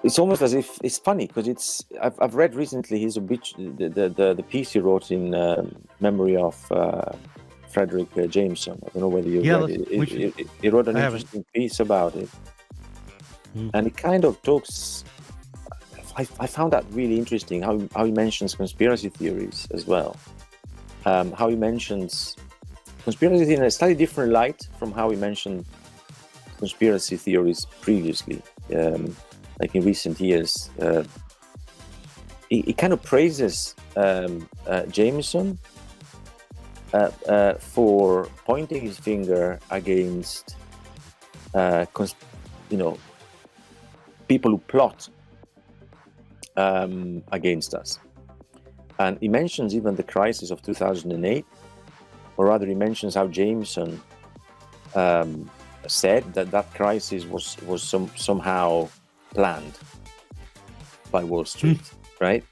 it's almost as if it's funny because I've read recently his the piece he wrote in memory of Frederick Jameson. I don't know whether you read it. He wrote an interesting piece about it, and it kind of talks. I found that really interesting how he mentions conspiracy theories as well. How he mentions conspiracy theories in a slightly different light from how he mentioned conspiracy theories previously. Like in recent years, he kind of praises Jameson for pointing his finger against, people who plot against us. And he mentions even the crisis of 2008, or rather he mentions how Jameson said that crisis was somehow planned by Wall Street, right?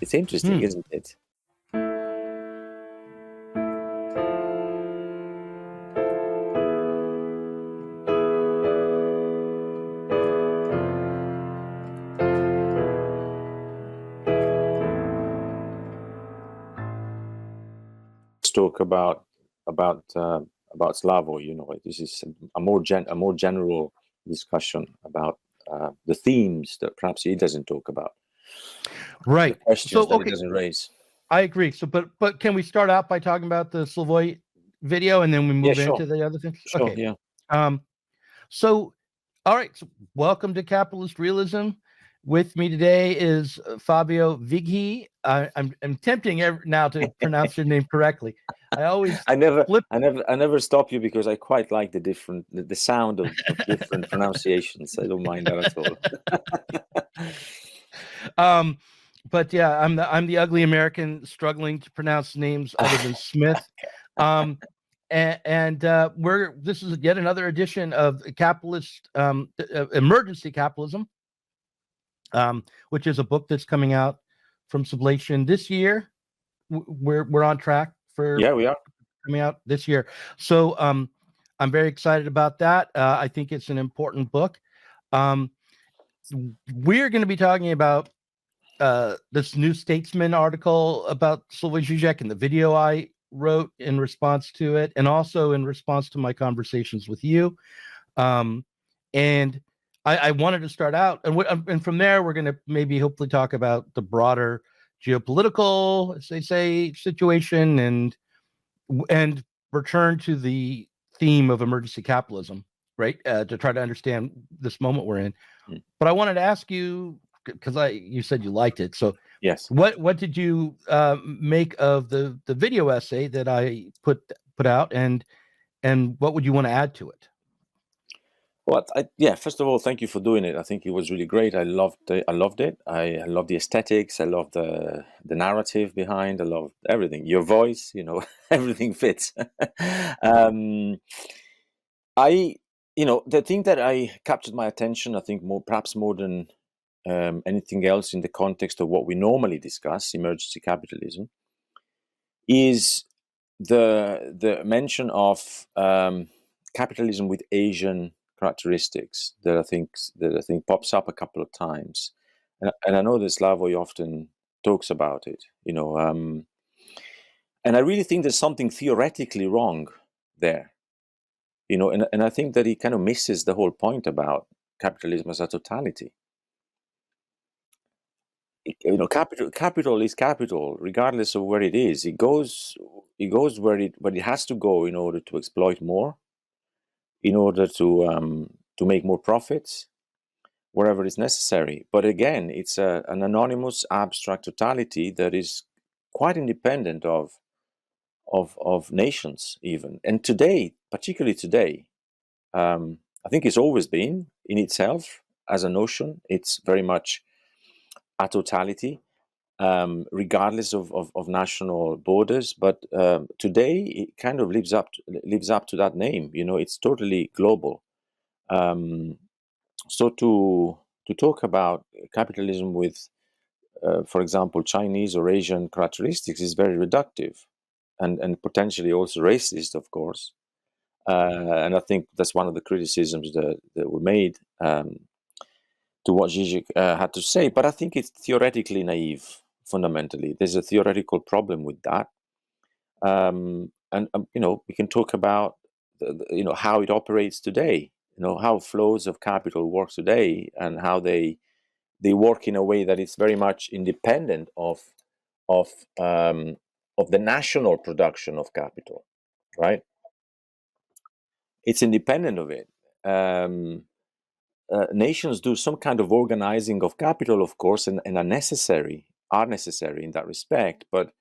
It's interesting, isn't it? Let's talk about Slavoj. This is a more general discussion about the themes that perhaps he doesn't talk about, right? The questions that he doesn't raise. I agree. So, but can we start out by talking about the Slavoj video, and then we move into the other things? Sure, okay. Yeah. So, all right. So, welcome to Capitalist Realism. With me today is Fabio Vighi. I'm tempting now to pronounce your name correctly. I never stop you because I quite like the sound of different pronunciations. I don't mind that at all. But yeah, I'm the ugly American struggling to pronounce names other than Smith. This is yet another edition of Capitalist Emergency Capitalism, which is a book that's coming out from Sublation this year. We're on track for we are coming out this year. So I'm very excited about that. I think it's an important book. We're going to be talking about this New Statesman article about Slavoj Žižek and the video I wrote in response to it, and also in response to my conversations with you. And I wanted to start out, and from there we're going to maybe hopefully talk about the broader geopolitical, as they say, situation, and return to the theme of emergency capitalism, right? To try to understand this moment we're in. But I wanted to ask you, because you said you liked it, so yes. What did you make of the video essay that I put out, and what would you want to add to it? Well, first of all, thank you for doing it. I think it was really great. I loved it. I love the aesthetics. I love the narrative behind. I love everything. Your voice, everything fits. The thing that I captured my attention, I think perhaps more than anything else in the context of what we normally discuss, emergency capitalism, is the mention of capitalism with Asian characteristics that I think pops up a couple of times, and I know that Slavoj often talks about it, and I really think there's something theoretically wrong there, and I think that he kind of misses the whole point about capitalism as a totality. Capital is capital, regardless of where it is. It goes where it has to go in order to exploit more, in order to make more profits, wherever it's necessary. But again, it's an anonymous, abstract totality that is quite independent of nations, even. And today, particularly today, I think it's always been in itself as a notion. It's very much a totality, regardless of national borders. But today, it kind of lives up to that name. It's totally global. So to talk about capitalism with, for example, Chinese or Asian characteristics is very reductive, and potentially also racist, of course. And I think that's one of the criticisms that were made. to what Žižek had to say, but I think it's theoretically naive. Fundamentally, there's a theoretical problem with that, and we can talk about how it operates today. How flows of capital work today, and how they work in a way that is very much independent of the national production of capital, right? It's independent of it. Nations do some kind of organizing of capital, of course, and are necessary in that respect. But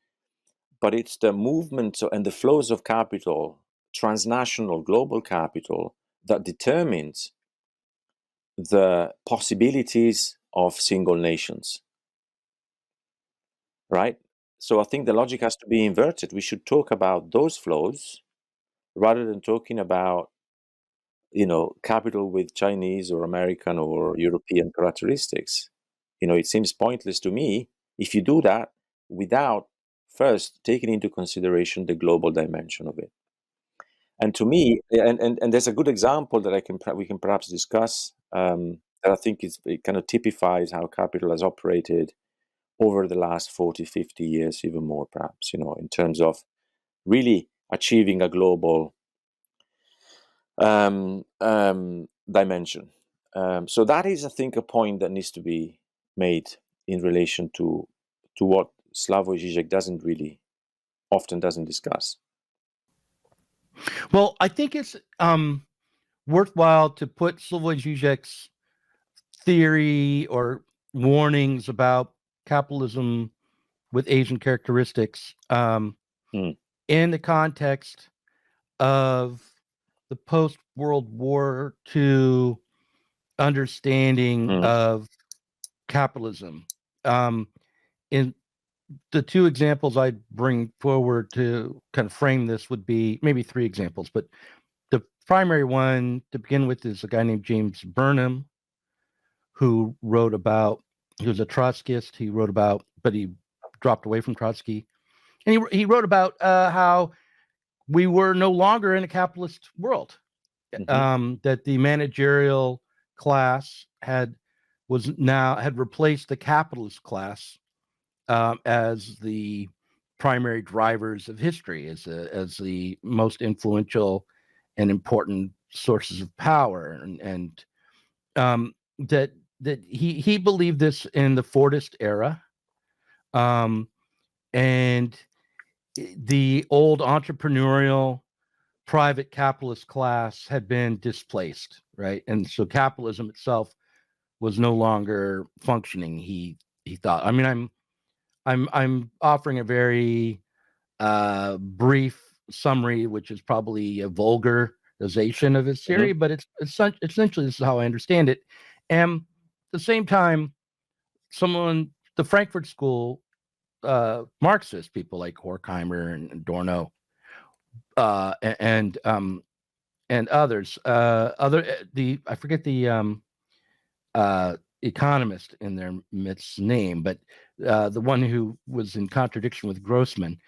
it's the movement and the flows of capital, transnational, global capital, that determines the possibilities of single nations, right? So I think the logic has to be inverted. We should talk about those flows rather than talking about capital with Chinese or American or European characteristics. It seems pointless to me if you do that without first taking into consideration the global dimension of it. And to me, and there's a good example that we can perhaps discuss, that I think it kind of typifies how capital has operated over the last 40, 50 years, even more perhaps, in terms of really achieving a global dimension. So that is, I think, a point that needs to be made in relation to what Slavoj Žižek often doesn't discuss. Well, I think it's worthwhile to put Slavoj Žižek's theory or warnings about capitalism with Asian characteristics in the context of the post-World War II understanding of capitalism. In the two examples I'd bring forward to kind of frame this would be maybe three examples, but the primary one to begin with is a guy named James Burnham, who wrote about, he was a Trotskyist, but he dropped away from Trotsky. And he wrote about how we were no longer in a capitalist world, that the managerial class had replaced the capitalist class as the primary drivers of history, as the most influential and important sources of power, and that he believed this in the Fordist era, and the old entrepreneurial private capitalist class had been displaced, right? And so capitalism itself was no longer functioning. He thought. I mean, I'm offering a very brief summary, which is probably a vulgarization of his theory, but it's essentially this is how I understand it. And at the same time, the Frankfurt School Marxist people like Horkheimer and Adorno and others, I forget the economist in their midst name, but the one who was in contradiction with Grossman,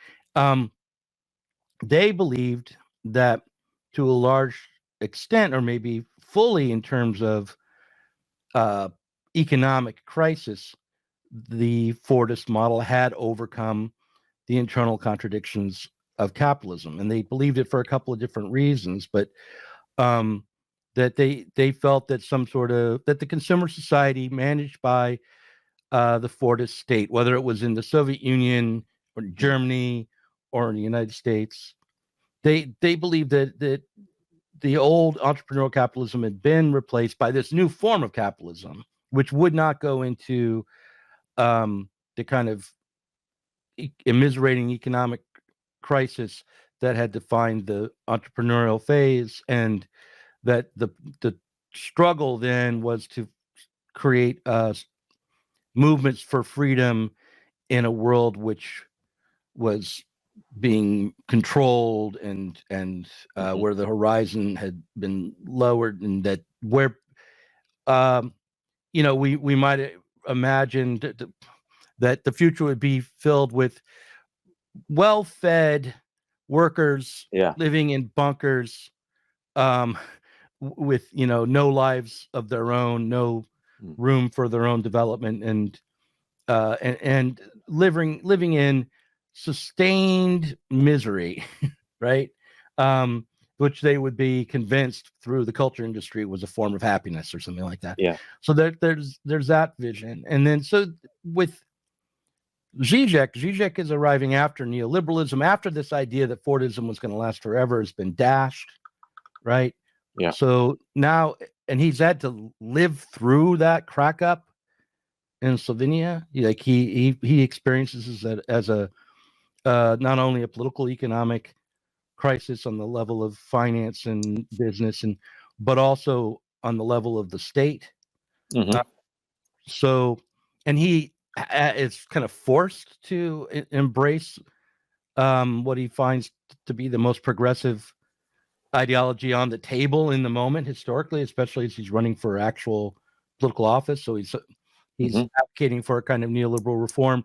they believed that to a large extent, or maybe fully in terms of economic crisis, the Fordist model had overcome the internal contradictions of capitalism. And they believed it for a couple of different reasons, but that they felt that that the consumer society managed by the Fordist state, whether it was in the Soviet Union or Germany or in the United States, they believed that the old entrepreneurial capitalism had been replaced by this new form of capitalism, which would not go into the kind of immiserating economic crisis that had defined the entrepreneurial phase, and that the struggle then was to create movements for freedom in a world which was being controlled and where the horizon had been lowered, and that where we might have imagined that the future would be filled with well-fed workers living in bunkers with no lives of their own, no room for their own development and living in sustained misery, right? Which they would be convinced through the culture industry was a form of happiness or something like that. Yeah. So there's that vision, and then so with Žižek is arriving after neoliberalism, after this idea that Fordism was going to last forever has been dashed, right? Yeah. So now, and he's had to live through that crack up in Slovenia. Like he experiences that as a not only a political economic crisis on the level of finance and business, but also on the level of the state. So, and he is kind of forced to embrace what he finds to be the most progressive ideology on the table in the moment, historically, especially as he's running for actual political office. So he's advocating for a kind of neoliberal reform,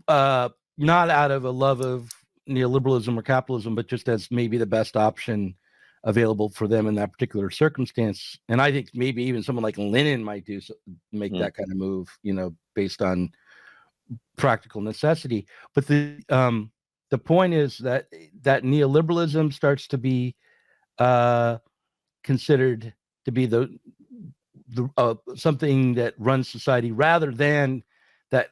not out of a love of neoliberalism or capitalism, but just as maybe the best option available for them in that particular circumstance. And I think maybe even someone like Lenin might make that kind of move, based on practical necessity. But the point is that neoliberalism starts to be considered to be the something that runs society, rather than that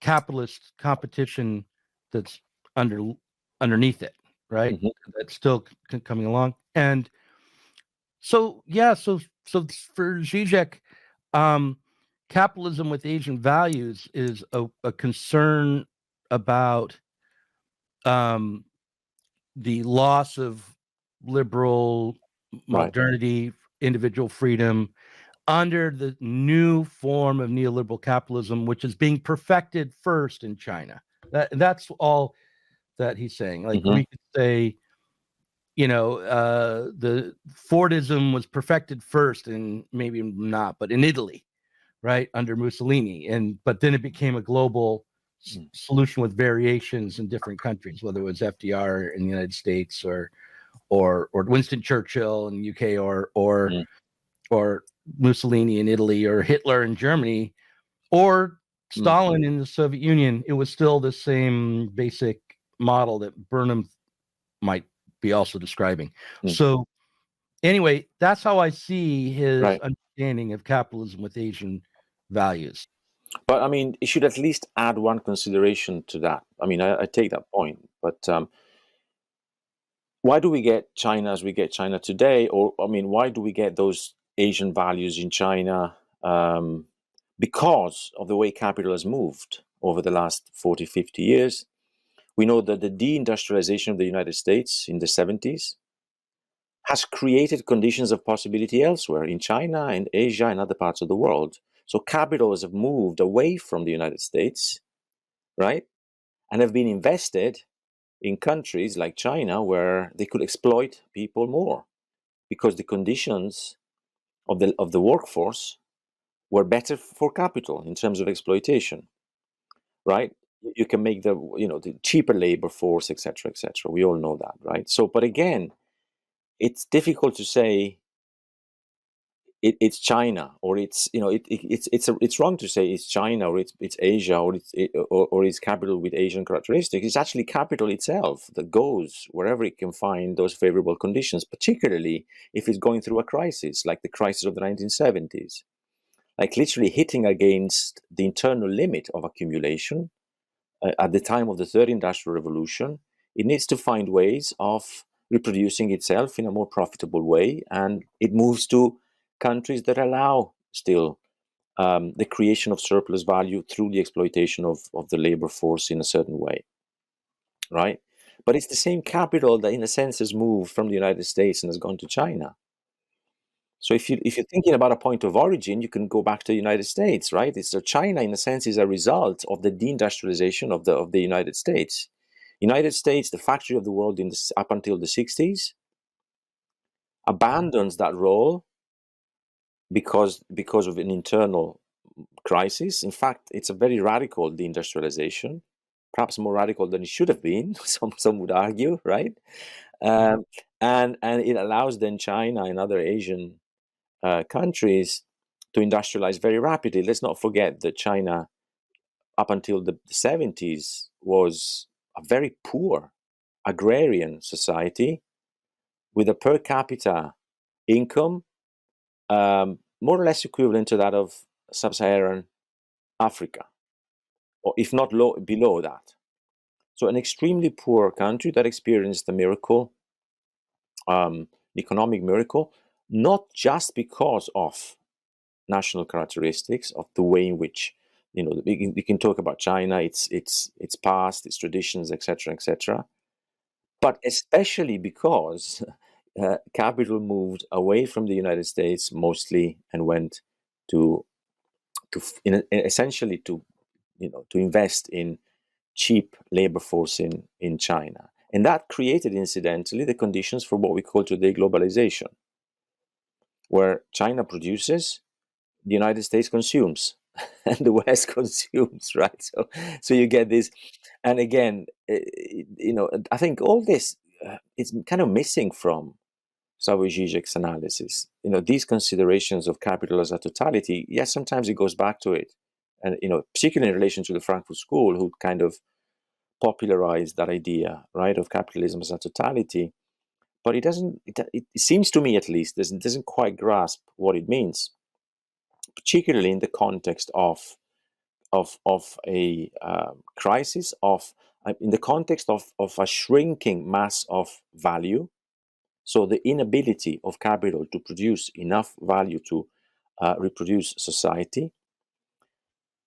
capitalist competition that's underneath it, right? That's still coming along. And so for Žižek, capitalism with Asian values is a concern about the loss of liberal modernity, individual freedom, under the new form of neoliberal capitalism, which is being perfected first in China. That's all that he's saying. Like we could say, the Fordism was perfected first, and maybe not, but in Italy, right, under Mussolini, but then it became a global solution with variations in different countries, whether it was FDR in the United States or Winston Churchill in the UK or Mussolini in Italy or Hitler in Germany or Stalin in the Soviet Union. It was still the same basic model that Burnham might be also describing. So anyway, that's how I see his understanding of capitalism with Asian values. But I mean, it should at least add one consideration to that. I mean, I take that point, but why do we get China as we get China today? Or, I mean, why do we get those Asian values in China? Because of the way capital has moved over the last 40, 50 years. We know that the deindustrialization of the United States in the 70s has created conditions of possibility elsewhere, in China and Asia and other parts of the world. So capital has moved away from the United States, right? And have been invested in countries like China, where they could exploit people more because the conditions of the workforce were better for capital in terms of exploitation, right? You can make the cheaper labor force, etc., etc. We all know that, right? So, but again, it's difficult to say it's China, or it's wrong to say it's China, or it's Asia, or it's capital with Asian characteristics. It's actually capital itself that goes wherever it can find those favorable conditions, particularly if it's going through a crisis like the crisis of the 1970s, like literally hitting against the internal limit of accumulation at the time of the third industrial revolution. It needs to find ways of reproducing itself in a more profitable way, and it moves to countries that allow still the creation of surplus value through the exploitation of the labor force in a certain way, right? But it's the same capital that, in a sense, has moved from the United States and has gone to China. So if you're thinking about a point of origin, you can go back to the United States, right? So China, in a sense, is a result of the deindustrialization of the United States. United States, the factory of the world up until the 60s, abandons that role because of an internal crisis. In fact, it's a very radical deindustrialization, perhaps more radical than it should have been. Some would argue, right? And it allows then China and other Asian countries to industrialize very rapidly. Let's not forget that China, up until the 70s, was a very poor agrarian society with a per capita income more or less equivalent to that of sub-Saharan Africa, or if not below that. So an extremely poor country that experienced a miracle, economic miracle, not just because of national characteristics, of the way in which, you can talk about China, its past, its traditions, etc., etc., but especially because capital moved away from the United States mostly and went to essentially to invest in cheap labor force in China. And that created, incidentally, the conditions for what we call today globalization, where China produces, the United States consumes, and the West consumes, right? So you get this. And again, I think all this is kind of missing from Slavoj Žižek's analysis. These considerations of capital as a totality, yes, sometimes it goes back to it. And, particularly in relation to the Frankfurt School, who kind of popularized that idea, right, of capitalism as a totality. But it doesn't, it seems to me at least, doesn't quite grasp what it means, particularly in the context of a crisis, in the context of a shrinking mass of value. So the inability of capital to produce enough value to reproduce society.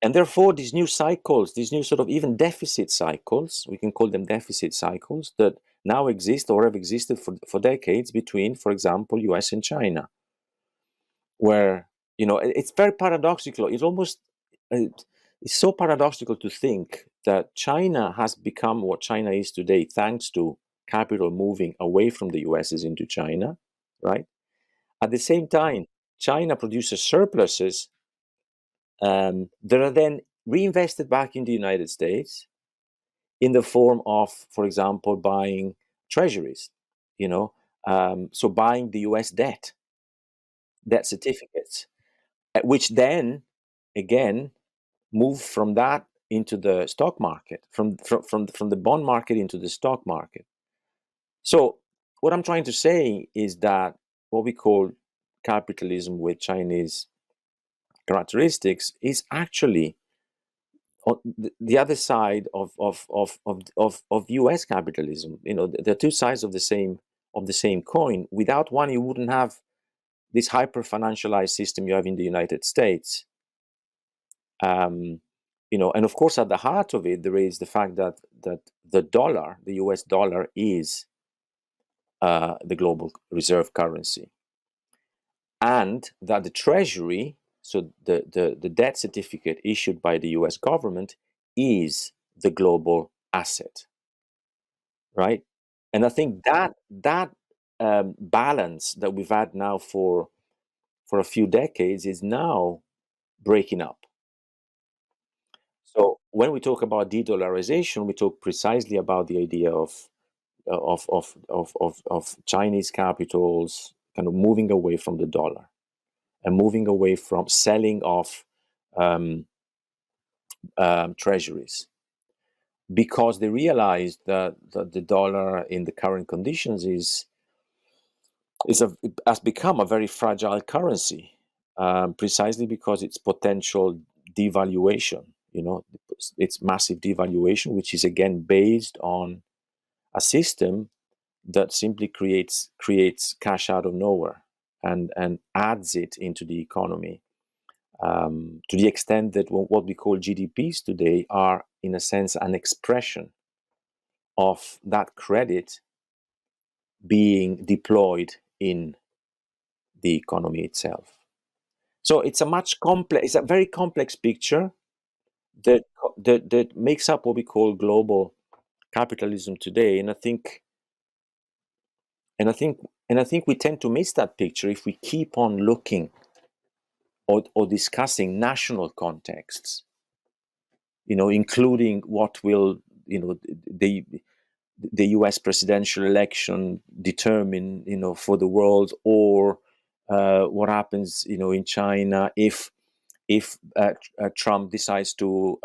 And therefore, these new cycles, these new sort of even deficit cycles, we can call them deficit cycles, that now exist or have existed for decades between, for example, US and China, where, it's very paradoxical. It's almost, it's so paradoxical to think that China has become what China is today thanks to capital moving away from the US's into China, right? At the same time, China produces surpluses that are then reinvested back in the United States in the form of, for example, buying treasuries, so buying the US debt certificates, which then, again, move from that into the stock market, from the bond market into the stock market. So what I'm trying to say is that what we call capitalism with Chinese characteristics is actually on the other side of US capitalism. They're two sides of the same coin. Without one, you wouldn't have this hyper financialized system you have in the United States. And of course, at the heart of it, there is the fact that the dollar, the US dollar, is the global reserve currency, and that the treasury, so the debt certificate issued by the US government, is the global asset, right? And I think that balance that we've had now for a few decades is now breaking up. So when we talk about de-dollarization, we talk precisely about the idea of Chinese capitals kind of moving away from the dollar and moving away from selling off treasuries, because they realized that the dollar in the current conditions has become a very fragile currency, precisely because its potential devaluation, its massive devaluation, which is again based on a system that simply creates cash out of nowhere and adds it into the economy, to the extent that what we call GDPs today are, in a sense, an expression of that credit being deployed in the economy itself. So it's a very complex picture that makes up what we call global capitalism today. And I think we tend to miss that picture if we keep on looking or discussing national contexts, including what will, the US presidential election determine, for the world, or what happens, in China if Trump decides to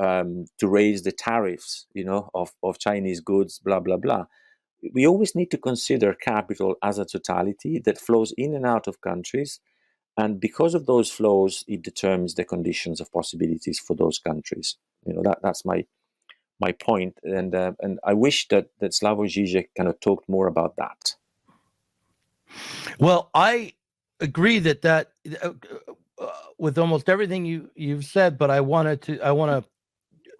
raise the tariffs, of Chinese goods, blah blah blah. We always need to consider capital as a totality that flows in and out of countries, and because of those flows, it determines the conditions of possibilities for those countries. That's my point, and I wish that Slavoj Žižek kind of talked more about that. Well, I agree that with almost everything you've said, but I want to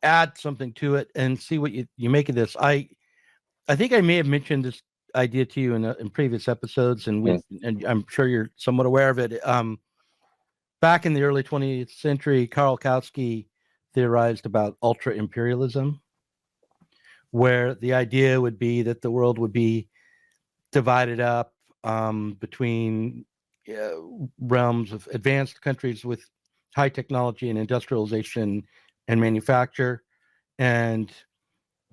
add something to it and see what you make of this. I think I may have mentioned this idea to you in previous episodes, and and I'm sure you're somewhat aware of it. Back in the early 20th century, Karl Kautsky theorized about ultra imperialism, where the idea would be that the world would be divided up between realms of advanced countries with high technology and industrialization and manufacture, and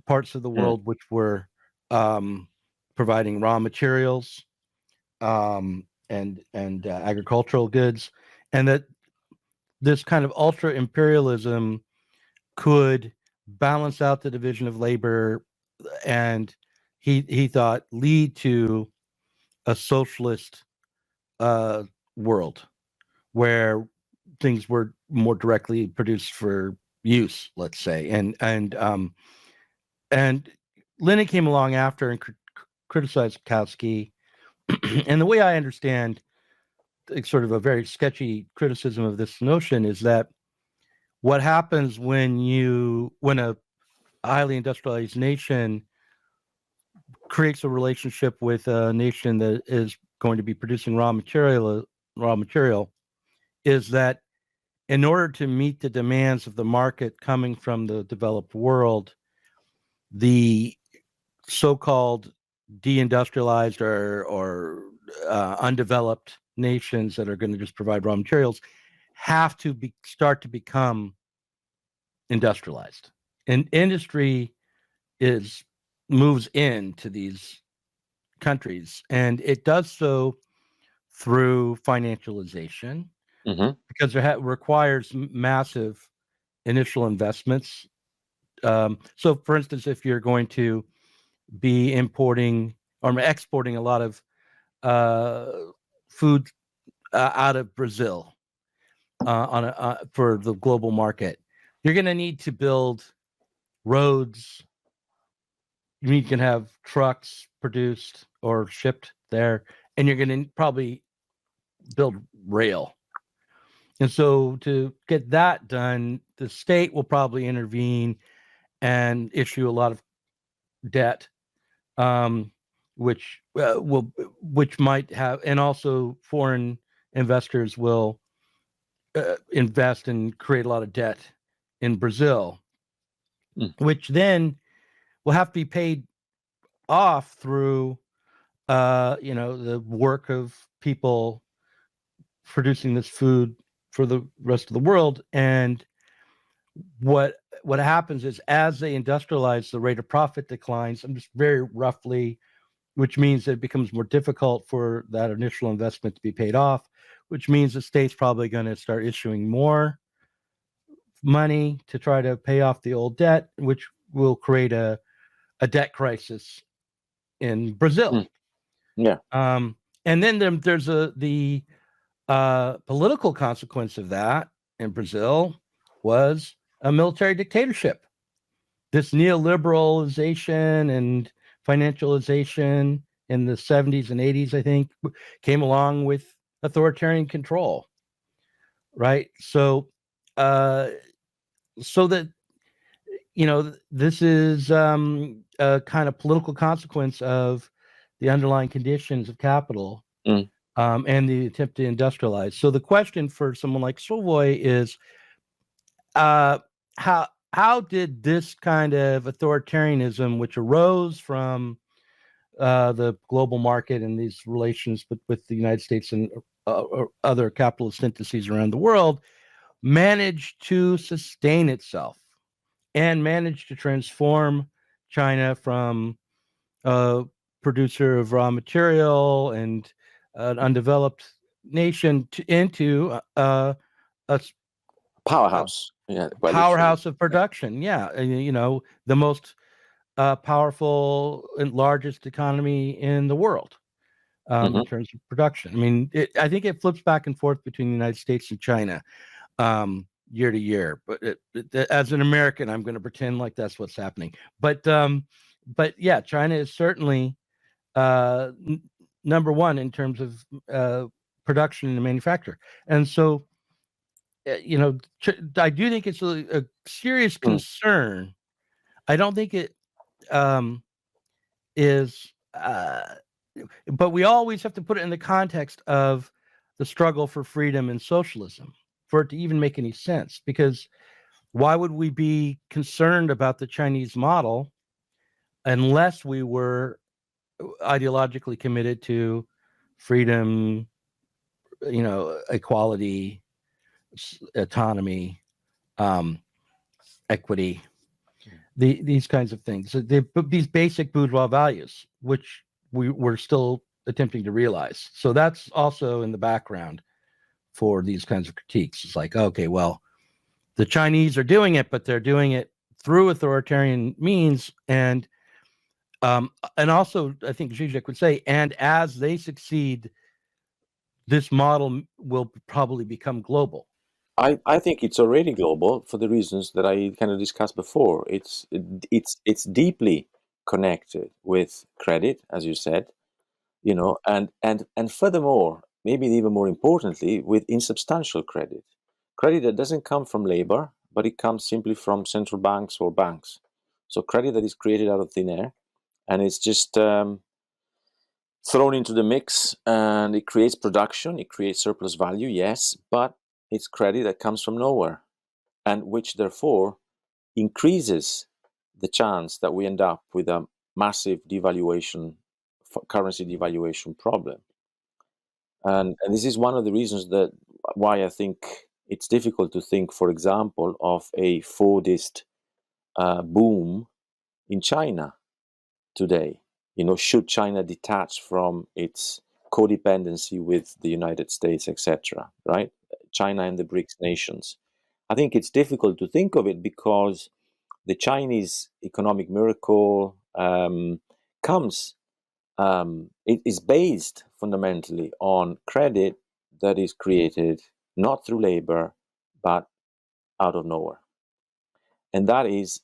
parts of the world which were providing raw materials and agricultural goods, and that this kind of ultra imperialism could balance out the division of labor, and he thought lead to a socialist world where things were more directly produced for use, let's say, and Lenin came along after and criticized Kautsky. And the way I understand sort of a very sketchy criticism of this notion is that what happens when a highly industrialized nation creates a relationship with a nation that is going to be producing raw material is that in order to meet the demands of the market coming from the developed world, the so-called deindustrialized or undeveloped nations that are going to just provide raw materials have to start to become industrialized, and industry moves into these countries, and it does so through financialization, because it requires massive initial investments. So, for instance, if you're going to be importing or exporting a lot of food out of Brazil for the global market, you're going to need to build roads. You can have trucks produced or shipped there, and you're going to probably build rail. And so to get that done, the state will probably intervene and issue a lot of debt, which might have, and also foreign investors will invest and create a lot of debt in Brazil, which then will have to be paid off through the work of people producing this food for the rest of the world. And what happens is, as they industrialize, the rate of profit declines. I'm just very roughly, which means that it becomes more difficult for that initial investment to be paid off, which means the state's probably going to start issuing more money to try to pay off the old debt, which will create a debt crisis in Brazil. And then there's the political consequence of that in Brazil was a military dictatorship. This neoliberalization and financialization in the 70s and 80s, I think, came along with authoritarian control, right? So that, this is a kind of political consequence of the underlying conditions of capital and the attempt to industrialize. So the question for someone like Slavoj is, how did this kind of authoritarianism, which arose from the global market and these relations with the United States and other capitalist entities around the world, manage to sustain itself and manage to transform China from a producer of raw material and an undeveloped nation into a Powerhouse. Yeah, quite powerhouse of production. Yeah, the most powerful and largest economy in the world in terms of production. I mean, I think it flips back and forth between the United States and China year to year. But as an American, I'm going to pretend like that's what's happening. But yeah, China is certainly number one in terms of production and manufacture. And so, I do think it's a serious concern. I don't think it is, but we always have to put it in the context of the struggle for freedom and socialism for it to even make any sense. Because why would we be concerned about the Chinese model unless we were ideologically committed to freedom, equality, autonomy, equity, these kinds of things. So these basic bourgeois values, which we're still attempting to realize. So that's also in the background for these kinds of critiques. It's like, okay, well, the Chinese are doing it, but they're doing it through authoritarian means, and also, I think Žižek would say, and as they succeed, this model will probably become global. I think it's already global for the reasons that I kind of discussed before. It's deeply connected with credit, as you said, and furthermore, maybe even more importantly, with insubstantial credit that doesn't come from labor, but it comes simply from central banks or banks. So credit that is created out of thin air, and it's just thrown into the mix, and it creates production, it creates surplus value, yes, but it's credit that comes from nowhere, and which therefore increases the chance that we end up with a massive devaluation, currency devaluation problem. And this is one of the reasons that why I think it's difficult to think, for example, of a Fordist boom in China today. Should China detach from its codependency with the United States, etc., right? China and the BRICS nations. I think it's difficult to think of it because the Chinese economic miracle it is based fundamentally on credit that is created not through labor, but out of nowhere. And that is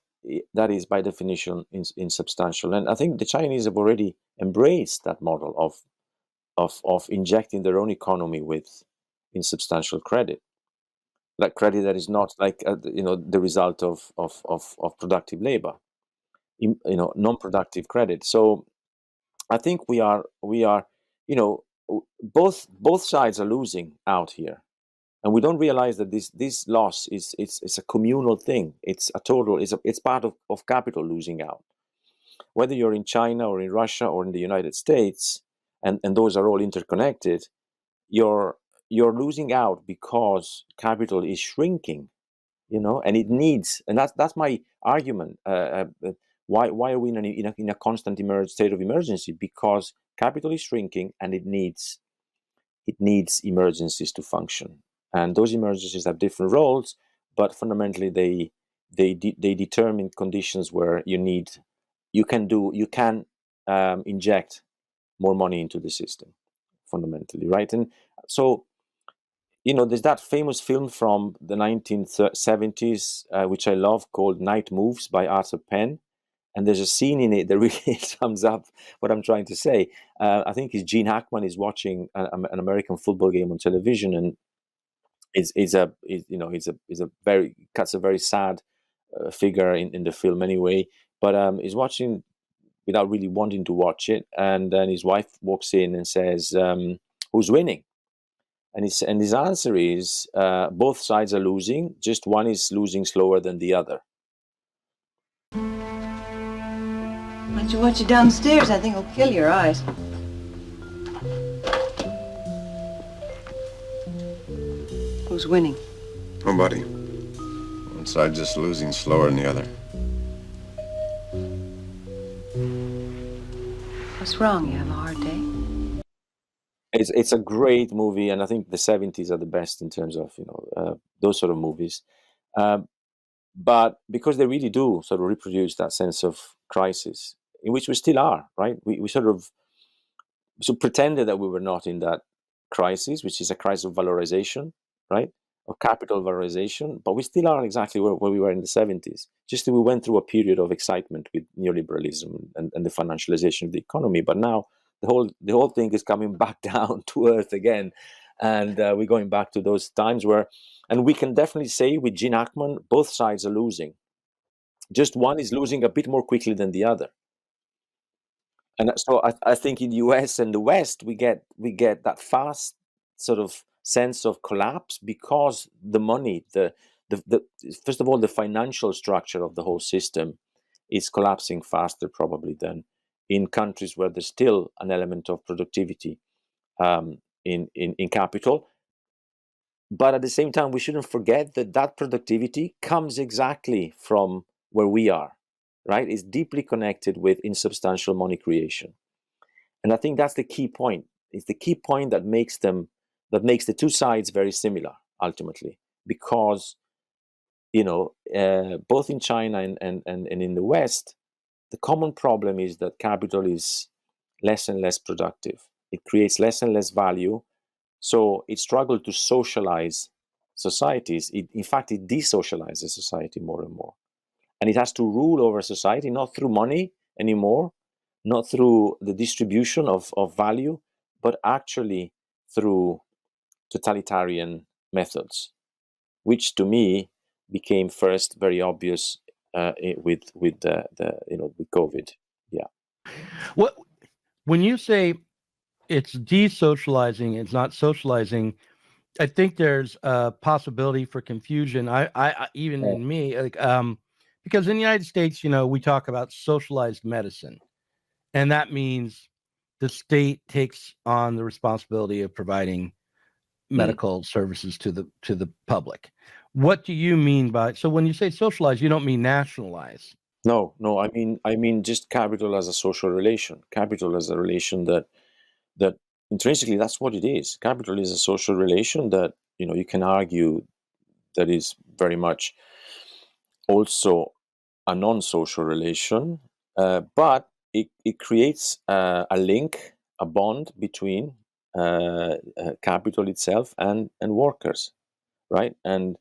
by definition insubstantial. And I think the Chinese have already embraced that model of injecting their own economy with insubstantial credit, like credit that is not like the result of productive labor, non-productive credit. So I think we are both sides are losing out here. And we don't realize that this loss it's a communal thing. It's a total. It's part of capital losing out. Whether you're in China or in Russia or in the United States, and those are all interconnected, you're losing out because capital is shrinking, and it needs. And that's my argument. Why are we in a constant state of emergency? Because capital is shrinking, and it needs emergencies to function. And those emergencies have different roles, but fundamentally they determine conditions where you can inject more money into the system, fundamentally, right? And so there's that famous film from the 1970s, which I love, called Night Moves by Arthur Penn. And there's a scene in it that really sums up what I'm trying to say. I think Gene Hackman is watching an American football game on television, and he's a very sad figure in the film anyway. But he's watching without really wanting to watch it, and then his wife walks in and says, "Who's winning?" And his answer is, "Both sides are losing. Just one is losing slower than the other." Why don't you watch it downstairs? I think it'll kill your eyes. Who's winning? Nobody. One side just losing slower than the other. What's wrong? You have a hard day? It's a great movie, and I think the 70s are the best in terms of those sort of movies. But because they really do sort of reproduce that sense of crisis, in which we still are, right? We sort of pretended that we were not in that crisis, which is a crisis of valorization, right? Of capital valorization, but we still are exactly where we were in the 70s. Just that we went through a period of excitement with neoliberalism and the financialization of the economy. But now the whole thing is coming back down to earth again. And we're going back to those times where, and we can definitely say with Gene Hackman, both sides are losing. Just one is losing a bit more quickly than the other. And so I think in the US and the West, we get that fast sort of sense of collapse because the money, the first of all, the financial structure of the whole system is collapsing faster probably than in countries where there's still an element of productivity in capital. But at the same time, we shouldn't forget that productivity comes exactly from where we are, right? It's deeply connected with insubstantial money creation. And I think that's the key point. It's the key point that makes the two sides very similar ultimately, because both in China and in the West, the common problem is that capital is less and less productive. It creates less and less value. So it struggled to socialize societies. In fact, it desocializes society more and more. And it has to rule over society, not through money anymore, not through the distribution of value, but actually through totalitarian methods, which to me became first very obvious with COVID. Yeah. What when you say it's desocializing, it's not socializing, I think there's a possibility for confusion. I even in me, like, because in the United States, we talk about socialized medicine, and that means the state takes on the responsibility of providing medical services to the public. What do you mean by, so when you say socialize, you don't mean nationalize? No, I mean just capital as a social relation. Capital as a relation that intrinsically that's what it is. Capital is a social relation that you can argue that is very much also a non-social relation, but it creates a link, a bond between capital itself and workers, right? And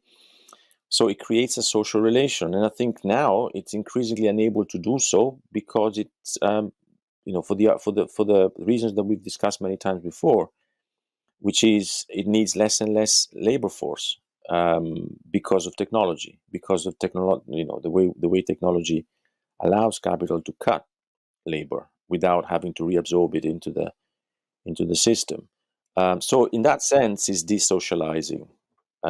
so it creates a social relation, and I think now it's increasingly unable to do so because it's for the reasons that we've discussed many times before, which is it needs less and less labor force because of technology, the way technology allows capital to cut labor without having to reabsorb it into the system. So in that sense, is desocializing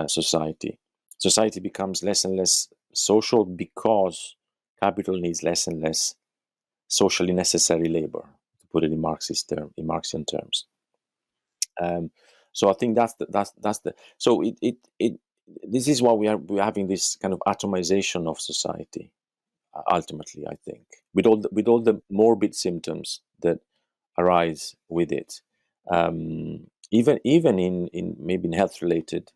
society. Society becomes less and less social because capital needs less and less socially necessary labor, to put it in Marxian terms. So I think that's the so it this is why we're having this kind of atomization of society. Ultimately, I think with all the morbid symptoms that arise with it, even in maybe in health related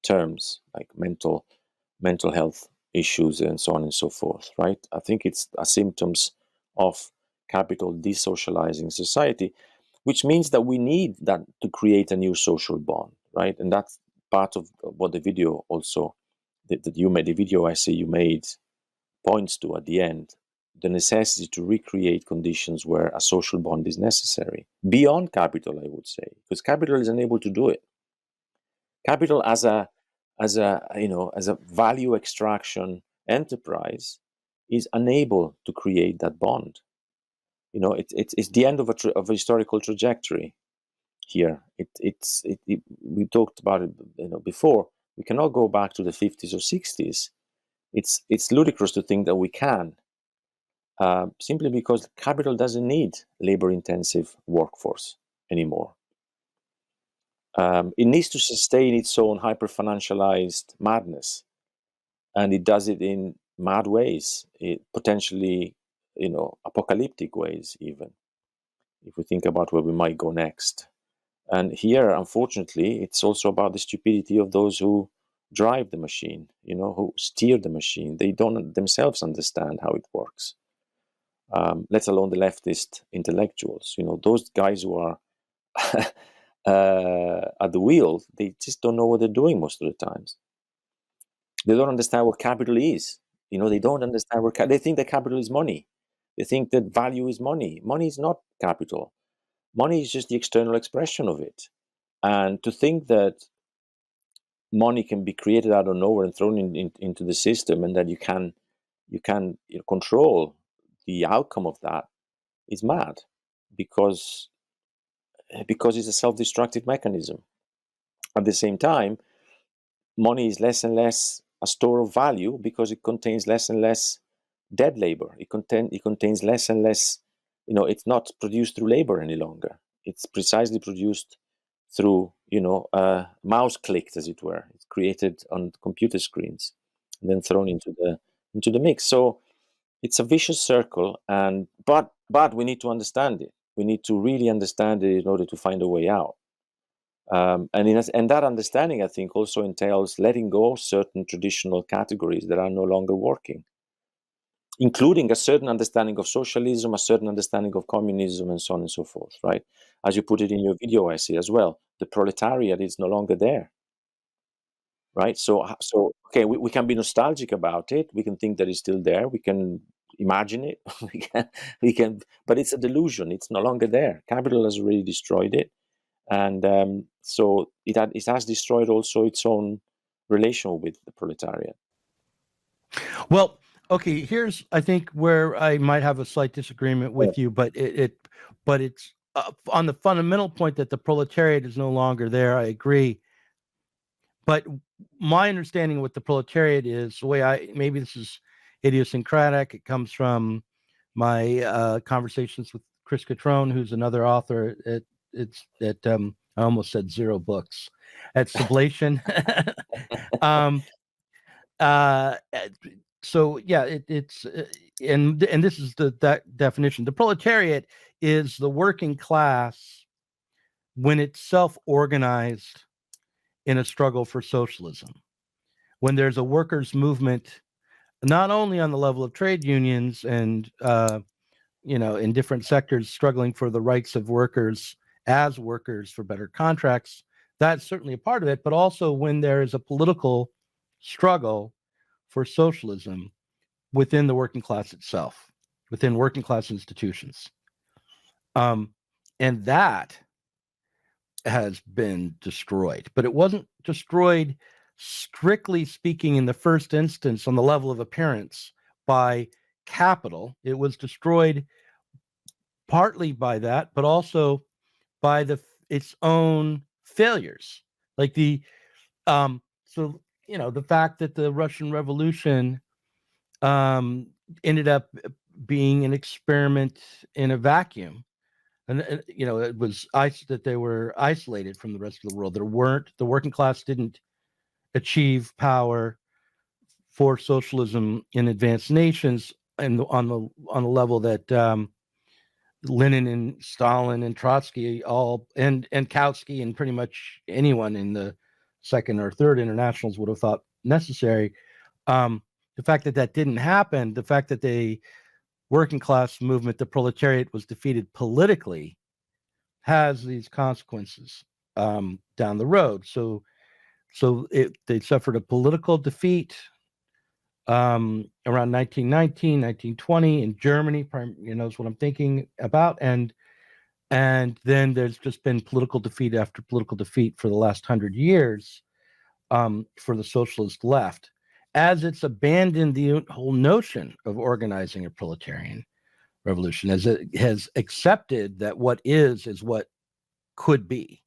terms like mental health issues and so on and so forth, right? I think it's a symptoms of capital desocializing society, which means that we need that to create a new social bond, right? And that's part of what the video also that you made, the video essay you made points to at the end, the necessity to recreate conditions where a social bond is necessary beyond capital, I would say, because capital is unable to do it. Capital as a value extraction enterprise is unable to create that bond. It's the end of a historical trajectory here. We talked about it before. We cannot go back to the 50s or 60s. It's ludicrous to think that we can, simply because capital doesn't need labor-intensive workforce anymore. It needs to sustain its own hyper-financialized madness, and it does it in mad ways, potentially, apocalyptic ways even. if we think about where we might go next. And here, unfortunately, it's also about the stupidity of those who drive the machine, who steer the machine. They don't themselves understand how it works, let alone the leftist intellectuals. Those guys who are at the wheel, they just don't know what they're doing most of the times. They don't understand what capital is. They don't understand they think that capital is money. They think that value is money. Money is not capital. Money is just the external expression of it. And to think that money can be created out of nowhere and thrown into the system, and that you can control the outcome of that, is mad, because it's a self-destructive mechanism. At the same time, money is less and less a store of value because it contains less and less dead labor. It contains less and less, it's not produced through labor any longer. It's precisely produced through, mouse clicked, as it were. It's created on computer screens and then thrown into the mix. So it's a vicious circle, but we need to understand it. We need to really understand it in order to find a way out. And that understanding, I think, also entails letting go of certain traditional categories that are no longer working, including a certain understanding of socialism, a certain understanding of communism, and so on and so forth, right? As you put it in your video essay as well, the proletariat is no longer there, right? So okay, we can be nostalgic about it. We can think that it's still there. We can imagine it. we can, but it's a delusion. It's no longer there. Capital has already destroyed it. And so it has destroyed also its own relation with the proletariat. Well, okay, here's, I think, where I might have a slight disagreement with you, but it's on the fundamental point that the proletariat is no longer there. I agree. But my understanding of what the proletariat is, the way maybe this is idiosyncratic, it comes from my conversations with Chris Catrone, who's another author I almost said zero books at Sublation. So yeah, it's and this is that definition. The proletariat is the working class when it's self-organized in a struggle for socialism. When there's a workers' movement, not only on the level of trade unions and in different sectors struggling for the rights of workers as workers for better contracts, that's certainly a part of it, but also when there is a political struggle for socialism within the working class itself, within working class institutions. And that has been destroyed, but it wasn't destroyed, strictly speaking, in the first instance on the level of appearance by capital. It was destroyed partly by that, but also by its own failures, like the fact that the Russian Revolution ended up being an experiment in a vacuum, and it was that they were isolated from the rest of the world. The working class didn't achieve power for socialism in advanced nations, and on the level that Lenin and Stalin and Trotsky and Kautsky and pretty much anyone in the second or third internationals would have thought necessary. The fact that didn't happen, the fact that the working class movement, the proletariat, was defeated politically, has these consequences down the road. So they suffered a political defeat around 1919, 1920 in Germany, is what I'm thinking about. And then there's just been political defeat after political defeat for the last 100 years for the socialist left, as it's abandoned the whole notion of organizing a proletarian revolution, as it has accepted that what is what could be.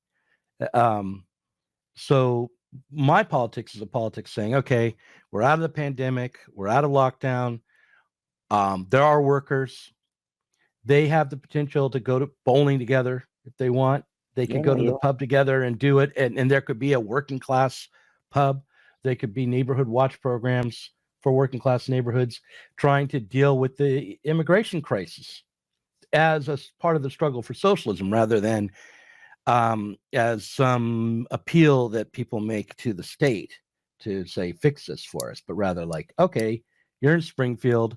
So my politics is a politics saying, okay, we're out of the pandemic, we're out of lockdown. There are workers. They have the potential to go to bowling together if they want. They could go to the pub together and do it. And there could be a working class pub. They could be neighborhood watch programs for working class neighborhoods trying to deal with the immigration crisis. as a part of the struggle for socialism, rather than as some appeal that people make to the state to say, fix this for us, but rather like, okay, you're in Springfield.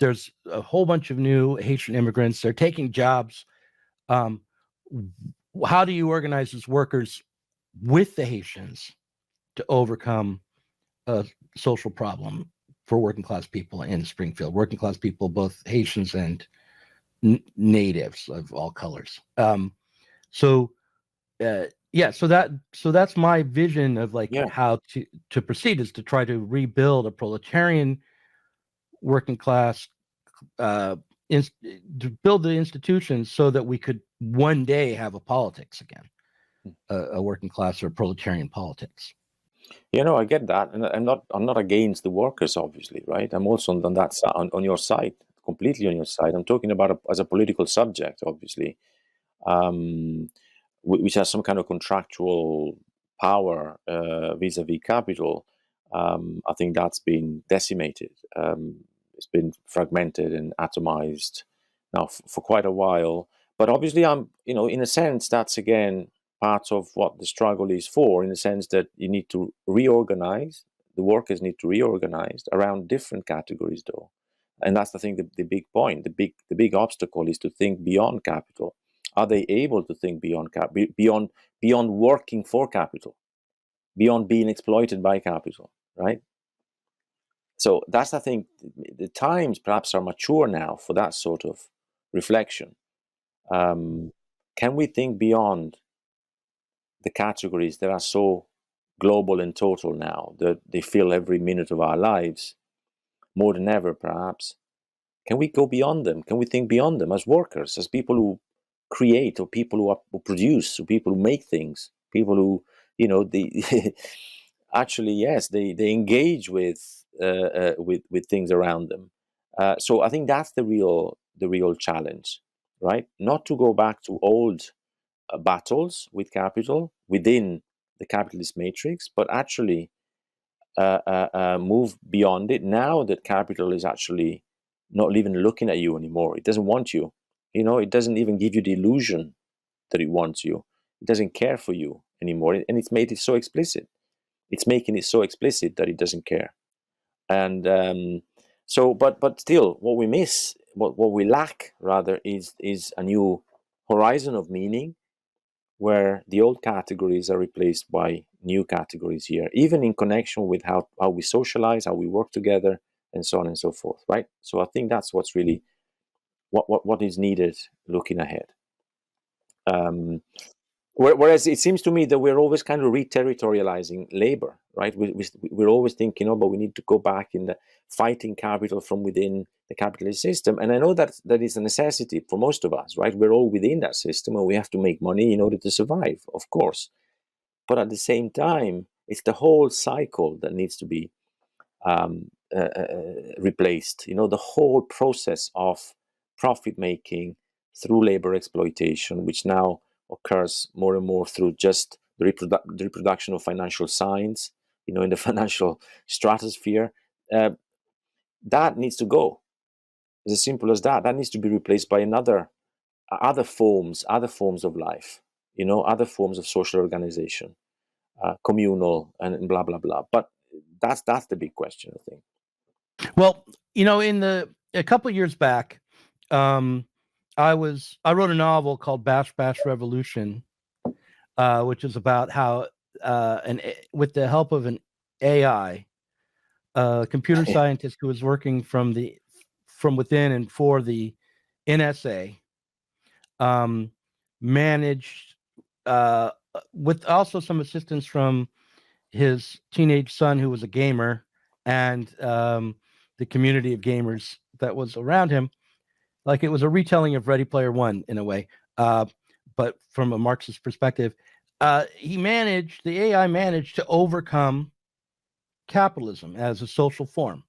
There's a whole bunch of new Haitian immigrants. They're taking jobs. How do you organize as workers with the Haitians to overcome a social problem for working class people in Springfield? Working class people, both Haitians and natives of all colors. So that's my vision of like how to proceed, is to try to rebuild a proletarian working class, to build the institutions so that we could one day have a politics again, a working class or proletarian politics. I get that, and I'm not against the workers, obviously, right? I'm also on that side, on your side, completely on your side. I'm talking about as a political subject, obviously, which has some kind of contractual power vis-a-vis capital. I think that's been decimated. It's been fragmented and atomized now for quite a while. But obviously, in a sense, that's again part of what the struggle is for, in the sense that you need to reorganize. The workers need to reorganize around different categories, though, and that's, I think, the big point. The big obstacle is to think beyond capital. Are they able to think beyond working for capital, beyond being exploited by capital, right? So that's, I think, the times perhaps are mature now for that sort of reflection. Can we think beyond the categories that are so global and total now, that they fill every minute of our lives more than ever, perhaps? Can we go beyond them? Can we think beyond them as workers, as people who create, or people who produce, or people who make things, people who, they actually, yes, they engage with things around them. So I think that's the real challenge, right? Not to go back to old battles with capital within the capitalist matrix, but actually move beyond it now that capital is actually not even looking at you anymore. It doesn't want you. It doesn't even give you the illusion that it wants you. It doesn't care for you anymore. And it's made it so explicit. It's making it so explicit that it doesn't care. And but still, what we miss, what we lack rather, is a new horizon of meaning, where the old categories are replaced by new categories here, even in connection with how we socialize, how we work together, and so on and so forth, right? So I think that's what's really what is needed looking ahead. Whereas it seems to me that we're always kind of re-territorializing labor, right? We're always thinking, but we need to go back in the fighting capital from within the capitalist system. And I know that is a necessity for most of us, right? We're all within that system, and we have to make money in order to survive, of course. But at the same time, it's the whole cycle that needs to be replaced. The whole process of profit making through labor exploitation, which now occurs more and more through just the reproduction of financial science, in the financial stratosphere. That needs to go. It's as simple as that. That needs to be replaced by other forms of life, other forms of social organization, communal, and blah blah blah. But that's the big question, I think. Well, a couple of years back, I wrote a novel called Bash Bash Revolution, which is about how with the help of an AI, computer scientist who was working from within and for the NSA, managed, with also some assistance from his teenage son, who was a gamer, and the community of gamers that was around him. Like, it was a retelling of Ready Player One in a way, but from a Marxist perspective. The AI managed to overcome capitalism as a social form,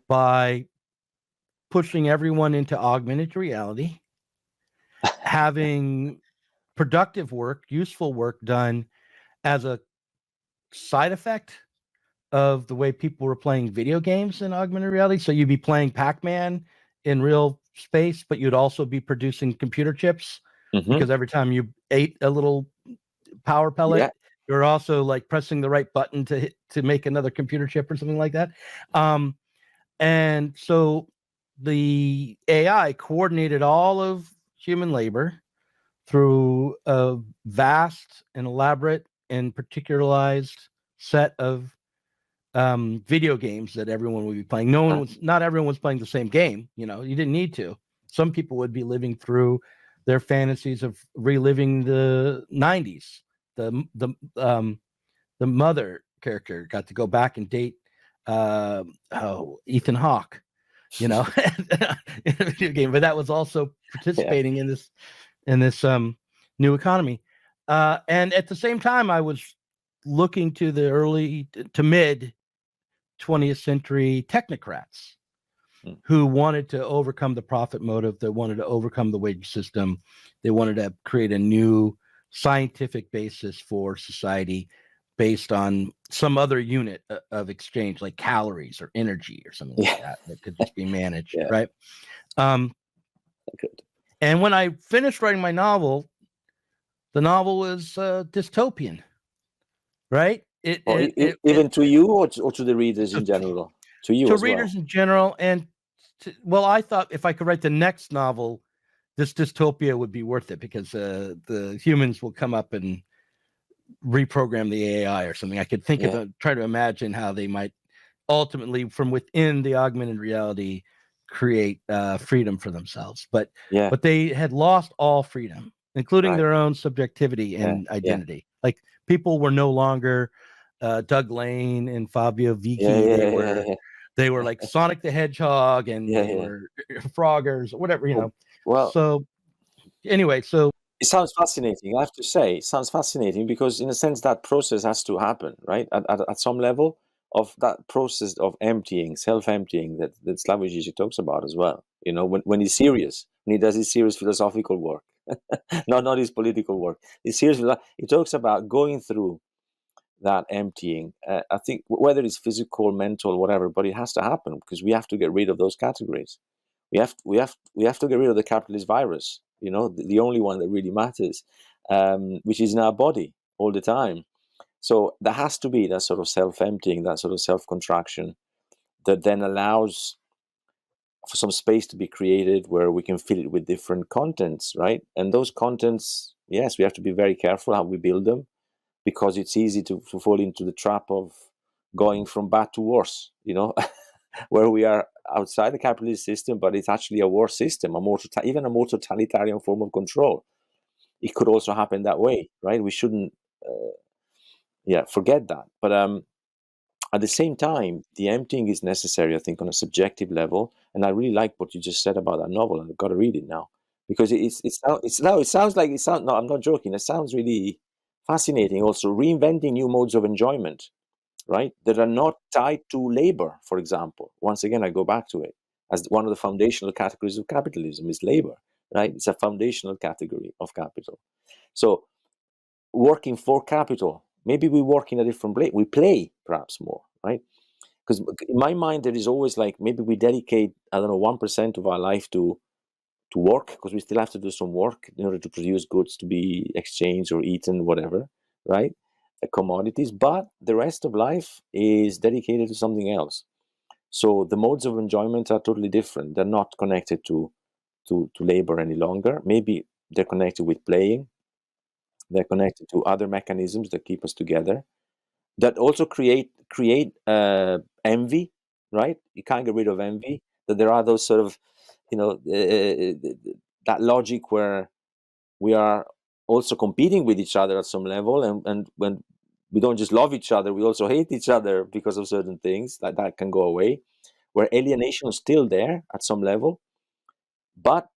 by pushing everyone into augmented reality, having productive work, useful work done as a side effect of the way people were playing video games in augmented reality. So you'd be playing Pac-Man in real space, but you'd also be producing computer chips because every time you ate a little power pellet, you're also like pressing the right button to make another computer chip or something like that. And so the AI coordinated all of human labor through a vast and elaborate and particularized set of video games that everyone would be playing. Not everyone was playing the same game. You didn't need to. Some people would be living through their fantasies of reliving the 90s. The mother character got to go back and date Ethan Hawke, in a video game, but that was also participating in this new economy. And at the same time, I was looking to the early to mid 20th century technocrats who wanted to overcome the profit motive. They wanted to overcome the wage system. They wanted to create a new scientific basis for society based on some other unit of exchange, like calories or energy or something like that could just be managed, right? And when I finished writing my novel, the novel was dystopian, right? Even to you or to the readers in general? To you as well? To readers in general. And I thought if I could write the next novel, this dystopia would be worth it because the humans will come up and reprogram the AI or something. I could think try to imagine how they might ultimately from within the augmented reality create freedom for themselves. But they had lost all freedom, including their own subjectivity and identity. Like people were no longer Doug Lain and Fabio Vighi. They were like Sonic the Hedgehog and they were Froggers or whatever, Well, so anyway, so it sounds fascinating. I have to say, it sounds fascinating because in a sense that process has to happen, right? At some level of that process of emptying, self-emptying that Slavoj Žižek talks about as well. When he's serious, when he does his serious philosophical work, not his political work. He's serious. He talks about going through that emptying. I think whether it's physical, mental, whatever, but it has to happen because we have to get rid of those categories. We have to get rid of the capitalist virus. The only one that really matters, which is in our body all the time. So there has to be that sort of self-emptying, that sort of self-contraction that then allows for some space to be created where we can fill it with different contents, right? And those contents, yes, we have to be very careful how we build them because it's easy to fall into the trap of going from bad to worse, where we are outside the capitalist system, but it's actually a worse system, even a more totalitarian form of control. It could also happen that way, right? We shouldn't, forget that. But at the same time, the emptying is necessary, I think, on a subjective level. And I really like what you just said about that novel. I've got to read it now because it sounds like no, I'm not joking. It sounds really fascinating. Also, reinventing new modes of enjoyment, right? That are not tied to labor, for example. Once again, I go back to it as one of the foundational categories of capitalism is labor, right? It's a foundational category of capital. So working for capital, maybe we work in a different way. We play perhaps more, right? Because in my mind, there is always like, maybe we dedicate, 1% of our life to work because we still have to do some work in order to produce goods to be exchanged or eaten, whatever, right? Commodities, but the rest of life is dedicated to something else. So the modes of enjoyment are totally different. They're not connected to labor any longer. Maybe they're connected with playing. They're connected to other mechanisms that keep us together. That also create envy, right? You can't get rid of envy. That there are those sort of, that logic where we are also competing with each other at some level, and when we don't just love each other, we also hate each other because of certain things. That can go away, where alienation is still there at some level, but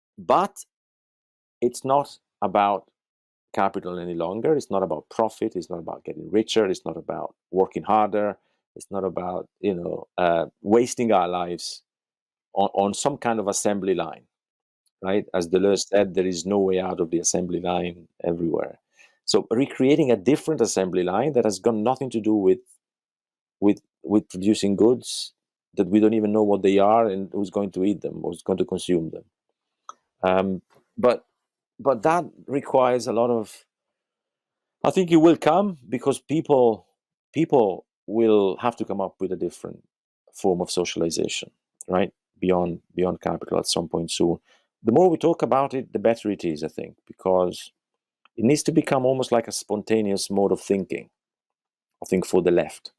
it's not about capital any longer. It's not about profit. It's not about getting richer. It's not about working harder. It's not about wasting our lives on some kind of assembly line. Right? As Deleuze said, there is no way out of the assembly line everywhere. So recreating a different assembly line that has got nothing to do with producing goods that we don't even know what they are and who's going to eat them or who's going to consume them. But that requires a lot of. I think it will come because people will have to come up with a different form of socialization, right? Beyond capital at some point soon. The more we talk about it, the better it is, I think, because it needs to become almost like a spontaneous mode of thinking, I think, for the left.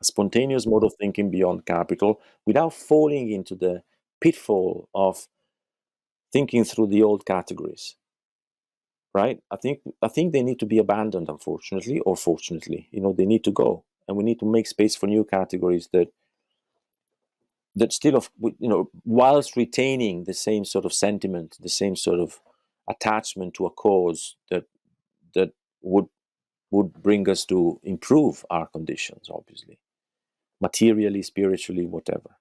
A spontaneous mode of thinking beyond capital without falling into the pitfall of thinking through the old categories. Right? I think they need to be abandoned, unfortunately, or fortunately. They need to go, and we need to make space for new categories that still, whilst retaining the same sort of sentiment, the same sort of attachment to a cause that would bring us to improve our conditions, obviously, materially, spiritually, whatever.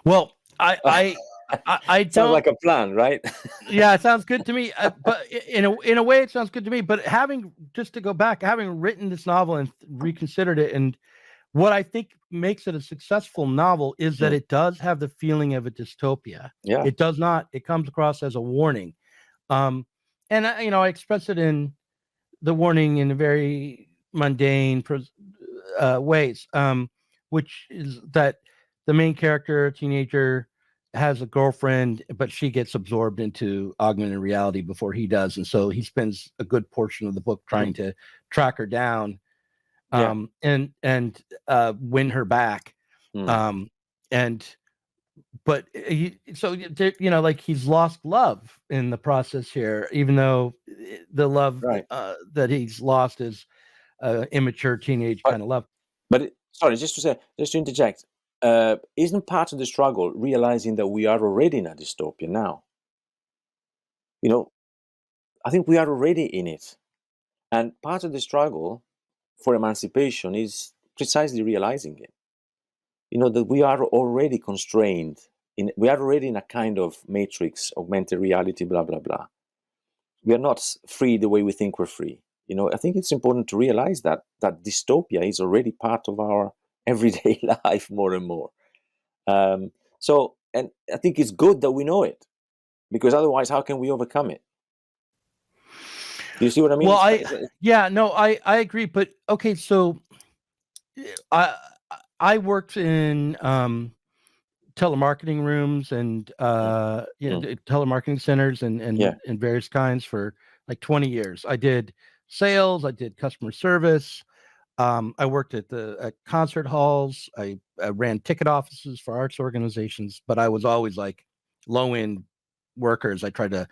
Well, I Sounds don't like a plan, right? Yeah, it sounds good to me. But in a way, it sounds good to me. But just to go back, having written this novel and reconsidered it, and what I think makes it a successful novel is that it does have the feeling of a dystopia. Yeah. It does not. It comes across as a warning, and I express it in the warning in a very mundane ways, which is that the main character, a teenager, has a girlfriend, but she gets absorbed into augmented reality before he does, and so he spends a good portion of the book trying to track her down, and win her back, but like he's lost love in the process here, even though the love that he's lost is immature teenage kind of love. But sorry, just to interject. Isn't part of the struggle realizing that we are already in a dystopia now? I think we are already in it. And part of the struggle for emancipation is precisely realizing it. That we are already constrained. We are already in a kind of matrix, augmented reality, blah, blah, blah. We are not free the way we think we're free. I think it's important to realize that dystopia is already part of our everyday life more and more. So, and I think it's good that we know it, because otherwise, how can we overcome it? Do you see what I mean? Well, I agree. But okay, so I worked in telemarketing rooms and telemarketing centers and various kinds for like 20 years. I did sales, I did customer service. I worked at concert halls. I ran ticket offices for arts organizations, but I was always like low-end workers. I tried to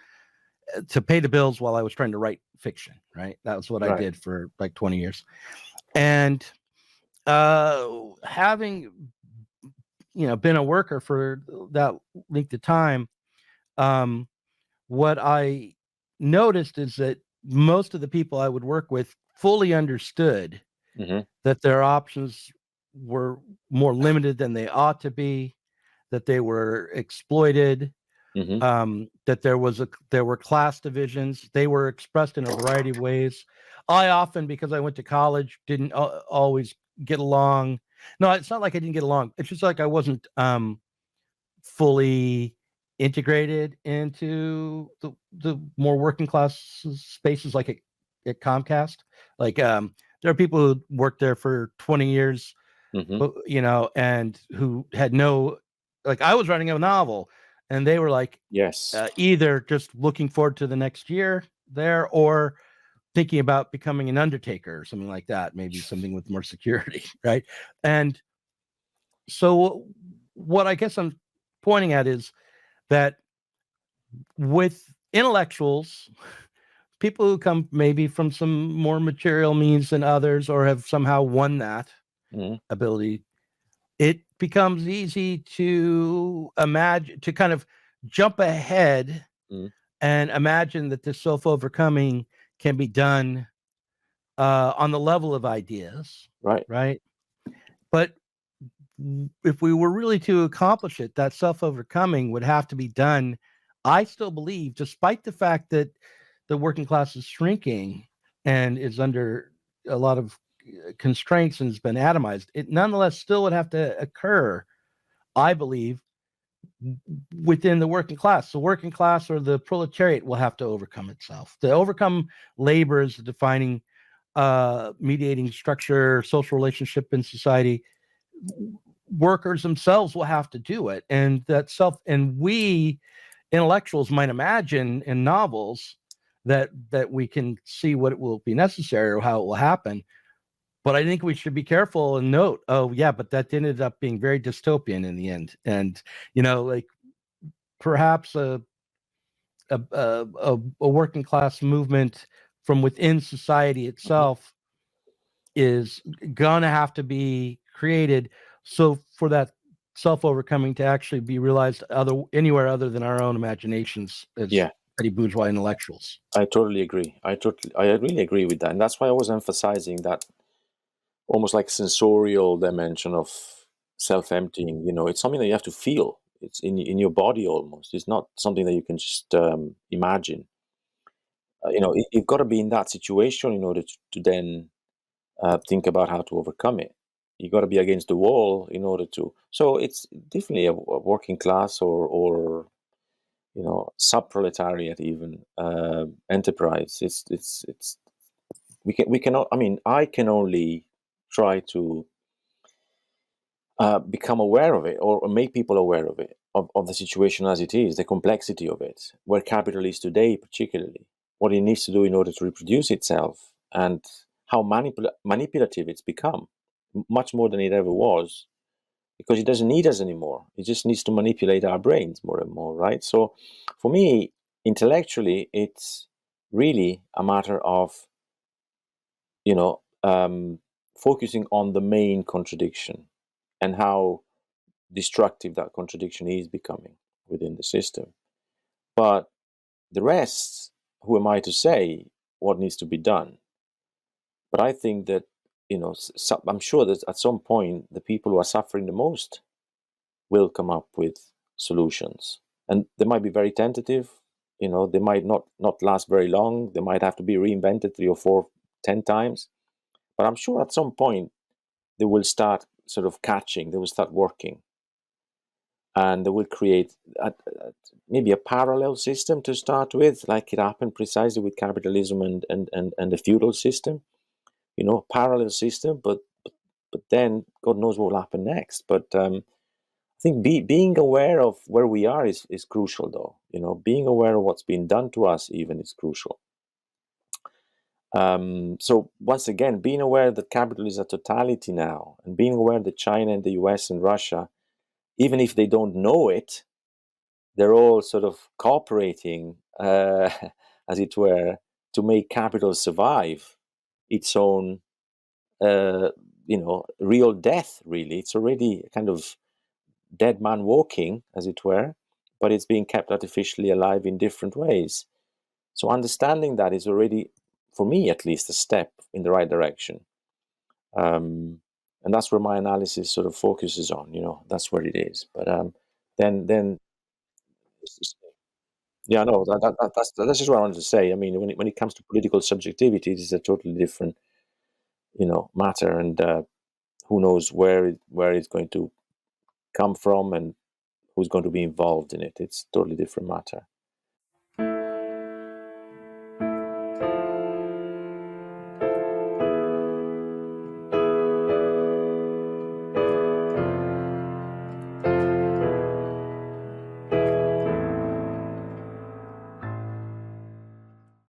pay the bills while I was trying to write fiction, right? That was what I did for like 20 years. And having been a worker for that length of time, what I noticed is that most of the people I would work with fully understood that their options were more limited than they ought to be, that they were exploited, that there were class divisions. They were expressed in a variety of ways. I often, because I went to college, didn't always get along. No, it's not like I didn't get along. It's just like I wasn't fully integrated into the more working class spaces, like at Comcast. Like there are people who worked there for 20 years, and who had no, like I was writing a novel and they were like, either just looking forward to the next year there or thinking about becoming an undertaker or something like that, maybe something with more security. Right. And so what I guess I'm pointing at is that with intellectuals, people who come maybe from some more material means than others, or have somehow won that ability, it becomes easy to imagine, to kind of jump ahead and imagine that this self-overcoming can be done on the level of ideas. Right. But if we were really to accomplish it, that self-overcoming would have to be done, I still believe, despite the fact that the working class is shrinking and is under a lot of constraints and has been atomized, it nonetheless still would have to occur, I believe, within the working class. The working class or the proletariat will have to overcome itself. To overcome labor as the defining mediating structure, social relationship in society, workers themselves will have to do it. And we intellectuals might imagine in novels that we can see what it will be necessary or how it will happen. But I think we should be careful and note, oh yeah, but that ended up being very dystopian in the end. And like perhaps a working class movement from within society itself is gonna have to be created. So for that self-overcoming to actually be realized anywhere other than our own imaginations as petty bourgeois intellectuals. I totally agree. I really agree with that. And that's why I was emphasizing that almost like sensorial dimension of self-emptying. It's something that you have to feel. It's in your body almost. It's not something that you can just imagine. You've got to be in that situation in order to then think about how to overcome it. You got to be against the wall in order to. So it's definitely a working class or sub-proletariat even enterprise. It's we cannot. I mean, I can only try to become aware of it or make people aware of it, of the situation as it is, the complexity of it, where capital is today, particularly what it needs to do in order to reproduce itself, and how manipulative it's become, much more than it ever was, because it doesn't need us anymore. It just needs to manipulate our brains more and more, right? So for me, intellectually, it's really a matter of, focusing on the main contradiction and how destructive that contradiction is becoming within the system. But the rest, who am I to say what needs to be done? But I think that, I'm sure that at some point, the people who are suffering the most will come up with solutions. And they might be very tentative, they might not last very long. They might have to be reinvented 3 or 4, 10 times. But I'm sure at some point, they will start sort of catching, they will start working. And they will create maybe a parallel system to start with, like it happened precisely with capitalism and the feudal system. Parallel system, but then God knows what will happen next. But I think being aware of where we are is crucial, though. Being aware of what's been done to us even is crucial. So once again, being aware that capital is a totality now, and being aware that China and the US and Russia, even if they don't know it, they're all sort of cooperating, as it were, to make capital survive its own, real death, really. It's already a kind of dead man walking, as it were, but it's being kept artificially alive in different ways. So understanding that is already, for me at least, a step in the right direction. And that's where my analysis sort of focuses on, that's where it is. But then yeah, no, that's just what I wanted to say. I mean, when it comes to political subjectivity, it is a totally different, matter, and who knows where it's going to come from and who's going to be involved in it. It's a totally different matter.